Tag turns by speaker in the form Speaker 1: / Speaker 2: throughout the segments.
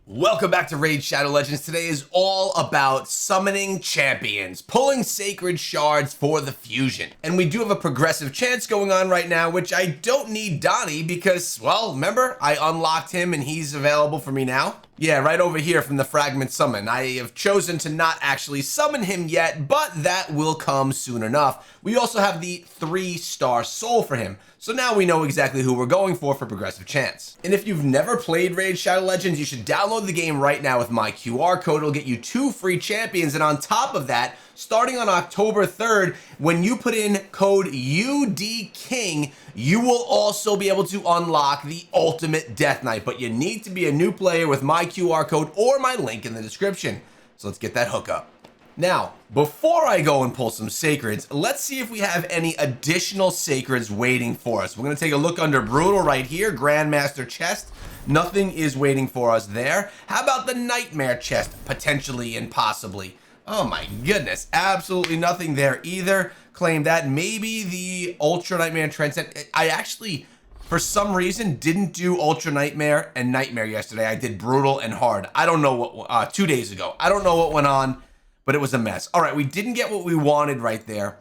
Speaker 1: Welcome back to Raid Shadow Legends. Today is all about summoning champions, pulling Sacred Shards for the fusion. And we do have a progressive chance going on right now, which I don't need Donnie because, well, remember, I unlocked him and he's available for me now. Yeah, right over here from the fragment summon. I have chosen to not actually summon him yet, but that will come soon enough. We also have the 3-star soul for him. So now we know exactly who we're going for progressive chance. And if you've never played Raid Shadow Legends, you should download the game right now with my QR code. It'll get you 2 free champions. And on top of that, starting on October 3rd, when you put in code UDKING, you will also be able to unlock the ultimate Death Knight. But you need to be a new player with my QR code or my link in the description. So let's get that hookup. Now, before I go and pull some Sacreds, let's see if we have any additional Sacreds waiting for us. We're going to take a look under Brutal right here, Grandmaster chest. Nothing is waiting for us there. How about the Nightmare chest, potentially and possibly? Oh my goodness, absolutely nothing there either. Claim that. Maybe the Ultra Nightmare Transcend. I actually, for some reason, didn't do Ultra Nightmare and Nightmare yesterday. I did Brutal and Hard. I don't know what, 2 days ago. I don't know what went on, but it was a mess. All right, we didn't get what we wanted right there.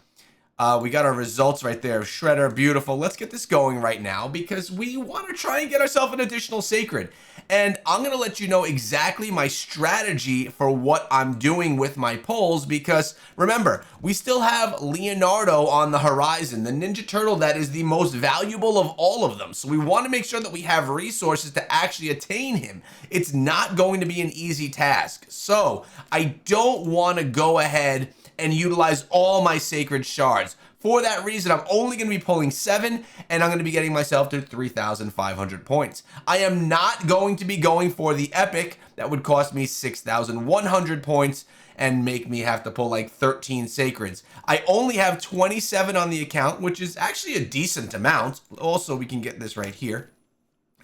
Speaker 1: We got our results right there. Shredder, beautiful. Let's get this going right now because we want to try and get ourselves an additional Sacred. And I'm going to let you know exactly my strategy for what I'm doing with my pulls because, remember, we still have Leonardo on the horizon, the Ninja Turtle that is the most valuable of all of them. So we want to make sure that we have resources to actually attain him. It's not going to be an easy task. So I don't want to go ahead and utilize all my Sacred Shards. For that reason, I'm only going to be pulling 7, and I'm going to be getting myself to 3,500 points. I am not going to be going for the Epic. That would cost me 6,100 points and make me have to pull like 13 Sacreds. I only have 27 on the account, which is actually a decent amount. Also, we can get this right here.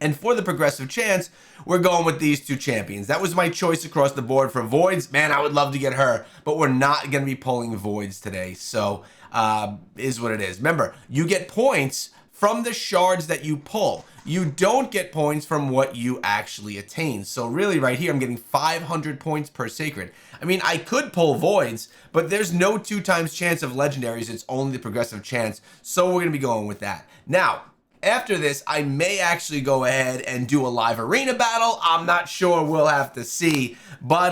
Speaker 1: And for the progressive chance, we're going with these 2 champions. That was my choice across the board for Voids. Man, I would love to get her, but we're not going to be pulling Voids today. So, is what it is. Remember, you get points from the shards that you pull. You don't get points from what you actually attain. So really right here, I'm getting 500 points per Sacred. I mean, I could pull Voids, but there's no 2 times chance of Legendaries. It's only the progressive chance. So we're going to be going with that. Now, after this, I may actually go ahead and do a live arena battle. I'm not sure. We'll have to see. But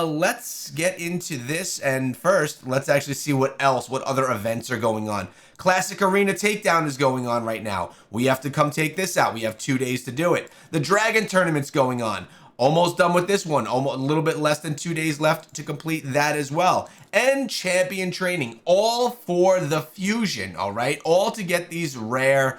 Speaker 1: let's get into this. And first, let's actually see what other events are going on. Classic Arena Takedown is going on right now. We have to come take this out. We have 2 days to do it. The Dragon Tournament's going on. Almost done with this one. Almost a little bit less than 2 days left to complete that as well. And Champion Training. All for the Fusion, all right? All to get these rare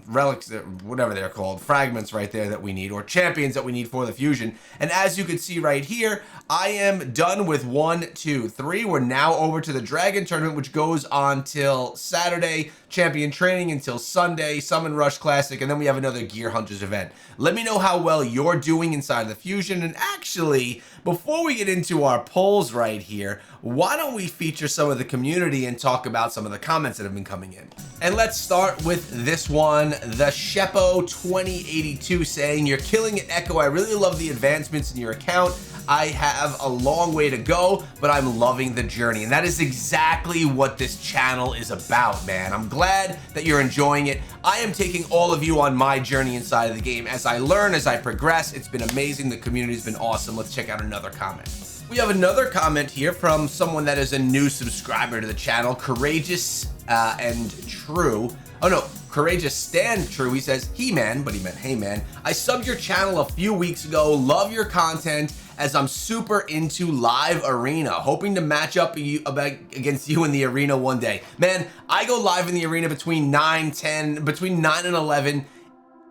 Speaker 1: relics, whatever they're called, fragments right there that we need, or champions that we need for the fusion. And as you can see right here, I am done with 1, 2, 3. We're now over to the Dragon Tournament, which goes on till Saturday, Champion Training until Sunday, Summon Rush Classic, and then we have another Gear Hunters event. Let me know how well you're doing inside the fusion. And actually, before we get into our polls right here, why don't we feature some of the community and talk about some of the comments that have been coming in. And let's start with this one, the Sheppo 2082 saying, "You're killing it, Echo. I really love the advancements in your account. I have a long way to go, but I'm loving the journey." And that is exactly what this channel is about, man. I'm glad that you're enjoying it. I am taking all of you on my journey inside of the game as I learn, as I progress. It's been amazing. The community's been awesome. Let's check out another comment. We have another comment here from someone that is a new subscriber to the channel, Courageous and True. Oh no, Courageous Stand True. He says, "He-Man," but he meant "Hey man. I subbed your channel a few weeks ago. Love your content as I'm super into live arena. Hoping to match up against you in the arena one day." Man, I go live in the arena between 9 and 11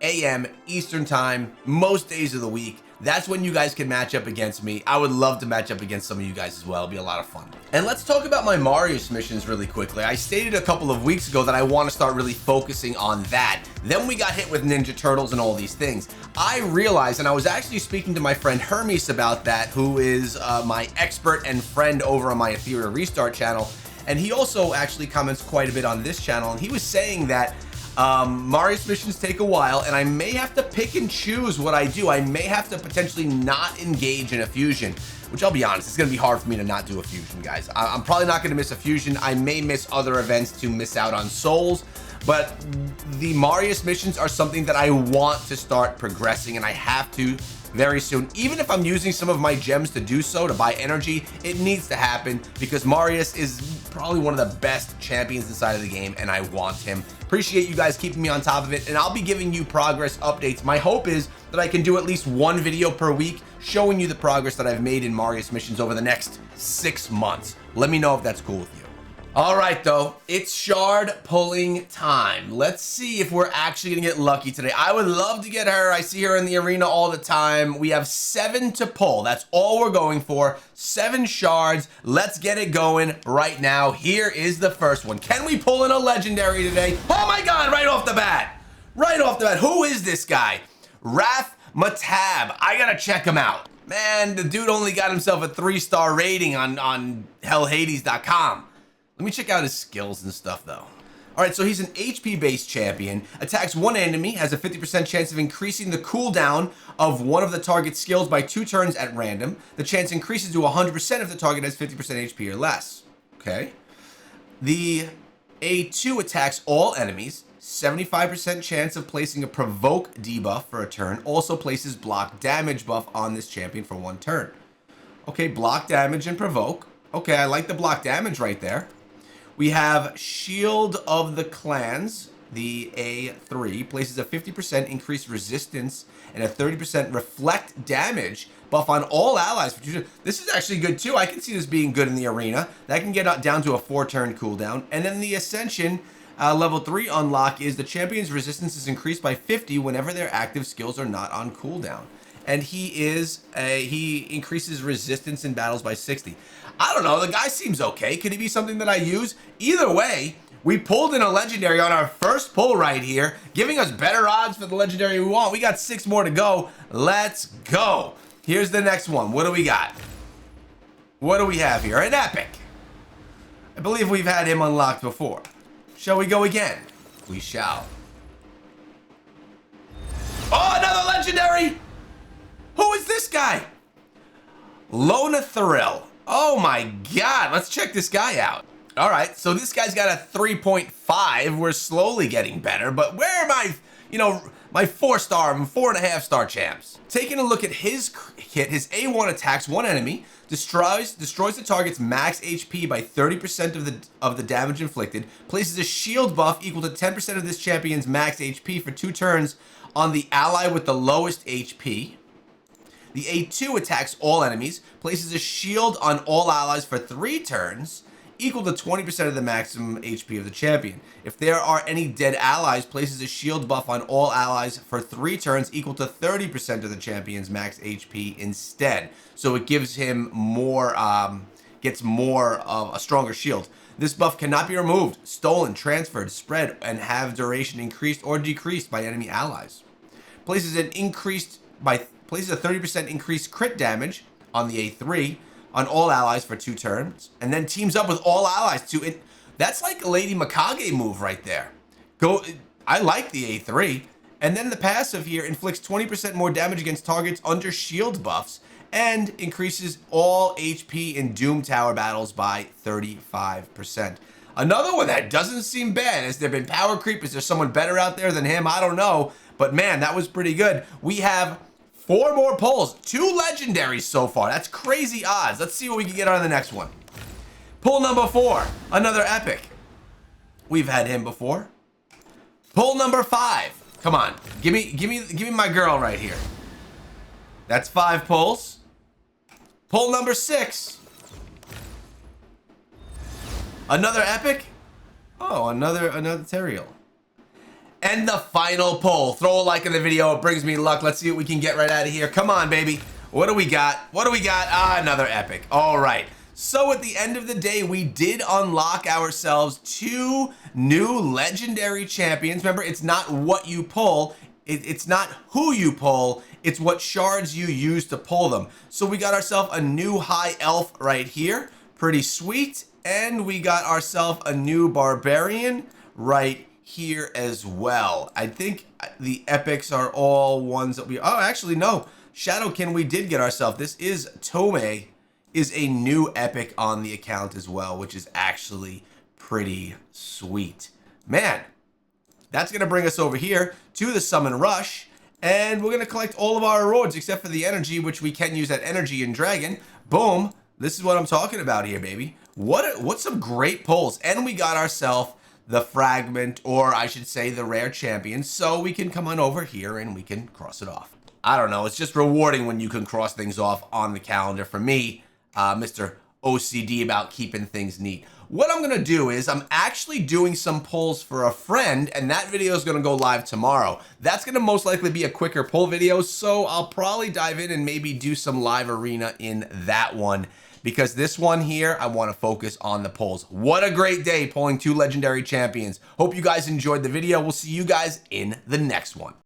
Speaker 1: a.m. Eastern time, most days of the week. That's when you guys can match up against me. I would love to match up against some of you guys as well. It'll be a lot of fun. And let's talk about my Mario submissions really quickly. I stated a couple of weeks ago that I want to start really focusing on that. Then we got hit with Ninja Turtles and all these things. I realized, and I was actually speaking to my friend Hermes about that, who is my expert and friend over on my Ethereal Restart channel. And he also actually comments quite a bit on this channel. And he was saying that Marius missions take a while, and I may have to pick and choose what I do. I may have to potentially not engage in a fusion, which I'll be honest, it's going to be hard for me to not do a fusion, guys. I'm probably not going to miss a fusion. I may miss other events to miss out on souls, but the Marius missions are something that I want to start progressing, and I have to very soon. Even if I'm using some of my gems to do so, to buy energy, it needs to happen because Marius is probably one of the best champions inside of the game, and I want him. Appreciate you guys keeping me on top of it, and I'll be giving you progress updates. My hope is that I can do at least one video per week showing you the progress that I've made in Marius missions over the next 6 months. Let me know if that's cool with you. All right, though, it's shard pulling time. Let's see if we're actually gonna get lucky today. I would love to get her. I see her in the arena all the time. We have 7 to pull. That's all we're going for. 7 shards. Let's get it going right now. Here is the first one. Can we pull in a legendary today? Oh my God, right off the bat. Right off the bat. Who is this guy? Wrath Matab. I gotta check him out. Man, the dude only got himself a 3-star rating on hellhades.com. Let me check out his skills and stuff, though. All right, so he's an HP-based champion. Attacks one enemy, has a 50% chance of increasing the cooldown of one of the target's skills by 2 turns at random. The chance increases to 100% if the target has 50% HP or less. Okay. The A2 attacks all enemies. 75% chance of placing a provoke debuff for a turn. Also places block damage buff on this champion for 1 turn. Okay, block damage and provoke. Okay, I like the block damage right there. We have Shield of the Clans, the A3, places a 50% increased resistance and a 30% reflect damage buff on all allies. This is actually good too. I can see this being good in the arena. That can get down to a 4-turn cooldown. And then the Ascension level 3 unlock is the champion's resistance is increased by 50 whenever their active skills are not on cooldown. And he increases resistance in battles by 60. I don't know, the guy seems okay. Could he be something that I use? Either way, we pulled in a legendary on our first pull right here, giving us better odds for the legendary we want. We got 6 more to go. Let's go. Here's the next one. What do we got? What do we have here? An epic. I believe we've had him unlocked before. Shall we go again? We shall. Oh, another legendary! Who is this guy? Lona Thrill. Oh my God, let's check this guy out. All right, so this guy's got a 3.5. We're slowly getting better, but where are my, my 4-star and 4.5-star champs? Taking a look at his kit, his A1 attacks one enemy, destroys the target's max HP by 30% of the damage inflicted, places a shield buff equal to 10% of this champion's max HP for 2 turns on the ally with the lowest HP. The A2 attacks all enemies, places a shield on all allies for 3 turns, equal to 20% of the maximum HP of the champion. If there are any dead allies, places a shield buff on all allies for 3 turns, equal to 30% of the champion's max HP instead. So it gives him more, gets more of a stronger shield. This buff cannot be removed, stolen, transferred, spread, and have duration increased or decreased by enemy allies. Places a 30% increased crit damage on the A3 on all allies for 2 turns, and then teams up with all allies to. That's like a Lady Mikage move right there. I like the A3. And then the passive here inflicts 20% more damage against targets under shield buffs and increases all HP in Doom Tower battles by 35%. Another one that doesn't seem bad. Has there been power creep? Is there someone better out there than him? I don't know. But man, that was pretty good. We have 4 more pulls. 2 legendaries so far. That's crazy odds. Let's see what we can get on the next one. Pull number 4. Another epic. We've had him before. Pull number 5. Come on. Give me my girl right here. That's 5 pulls. Pull number 6. Another epic. Oh, another Teriel. And the final pull. Throw a like in the video. It brings me luck. Let's see what we can get right out of here. Come on, baby. What do we got? What do we got? Ah, another epic. All right. So at the end of the day, we did unlock ourselves 2 new legendary champions. Remember, it's not what you pull. It's not who you pull. It's what shards you use to pull them. So we got ourselves a new high elf right here. Pretty sweet. And we got ourselves a new barbarian right here as well. I think the epics are all ones that we, oh, actually, no. Shadowkin, we did get ourselves. This is Tome, is a new epic on the account as well, which is actually pretty sweet. Man, that's going to bring us over here to the Summon Rush, and we're going to collect all of our rewards except for the energy, which we can use that energy in Dragon. Boom. This is what I'm talking about here, baby. What's some great pulls. And we got ourselves the fragment, or I should say the rare champion, so we can come on over here and we can cross it off. I don't know. It's just rewarding when you can cross things off on the calendar for me, Mr. OCD about keeping things neat. What I'm going to do is I'm actually doing some pulls for a friend, and that video is going to go live tomorrow. That's going to most likely be a quicker pull video, so I'll probably dive in and maybe do some live arena in that one, because this one here, I want to focus on the pulls. What a great day pulling 2 legendary champions. Hope you guys enjoyed the video. We'll see you guys in the next one.